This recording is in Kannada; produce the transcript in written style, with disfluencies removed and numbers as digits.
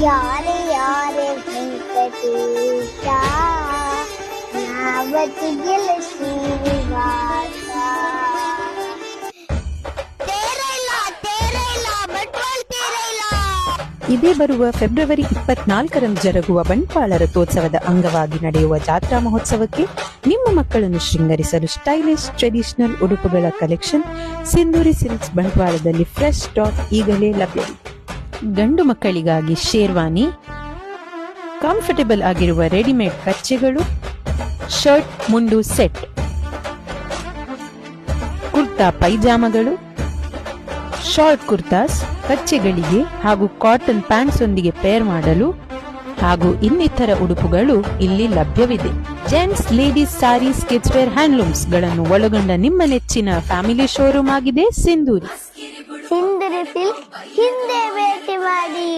ಯಾರೇ ಯಾರೇ ವೆಂಕಟೇಶ ನಾವತಿಗೆಲ ಶ್ರೀನಿವಾಸ. ಇದೇ ಬರುವ ಫೆಬ್ರವರಿ 24ರಂದು ಜರುಗುವ ಬಂಟ್ವಾಳ ರಥೋತ್ಸವದ ಅಂಗವಾಗಿ ನಡೆಯುವ ಜಾತ್ರಾ ಮಹೋತ್ಸವಕ್ಕೆ ನಿಮ್ಮ ಮಕ್ಕಳನ್ನು ಶೃಂಗರಿಸಲು ಸ್ಟೈಲಿಶ್ ಟ್ರೆಡಿಷನಲ್ ಉಡುಪುಗಳ ಕಲೆಕ್ಷನ್ ಸಿಂಧೂರಿ ಸಿಲ್ಕ್ಸ್ ಬಂಟ್ವಾಳದಲ್ಲಿ ಫ್ರೆಶ್ ಸ್ಟಾಕ್ ಈಗಲೇ ಲಭ್ಯವಿದೆ. ಗಂಡು ಮಕ್ಕಳಿಗಾಗಿ ಶೇರ್ವಾನಿ, ಕಂಫರ್ಟಬಲ್ ಆಗಿರುವ ರೆಡಿಮೇಡ್ ಕಚ್ಚೆಗಳು, ಶರ್ಟ್ ಮುಂಡು ಸೆಟ್, ಕುರ್ತಾ ಪೈಜಾಮಗಳು, ಶಾರ್ಟ್ ಕುರ್ತಾಸ್ ಕಚ್ಚೆಗಳಿಗೆ ಹಾಗೂ ಕಾಟನ್ ಪ್ಯಾಂಟ್ಸ್ ಒಂದಿಗೆ ಪೇರ್ ಮಾಡಲು ಹಾಗೂ ಇನ್ನಿತರ ಉಡುಪುಗಳು ಇಲ್ಲಿ ಲಭ್ಯವಿದೆ. Gents, ladies saris, kids wear, handlooms ಗಳನ್ನು ಒಳಗೊಂಡ ನಿಮ್ಮ ನೆಚ್ಚಿನ ಫ್ಯಾಮಿಲಿ ಶೋರೂಮ್ ಆಗಿದೆ ಸಿಂಧೂರಿ. ಸಿಲ್ಕ್ ಹಿಂದೆ ಭೇಟಿ ಮಾಡಿ.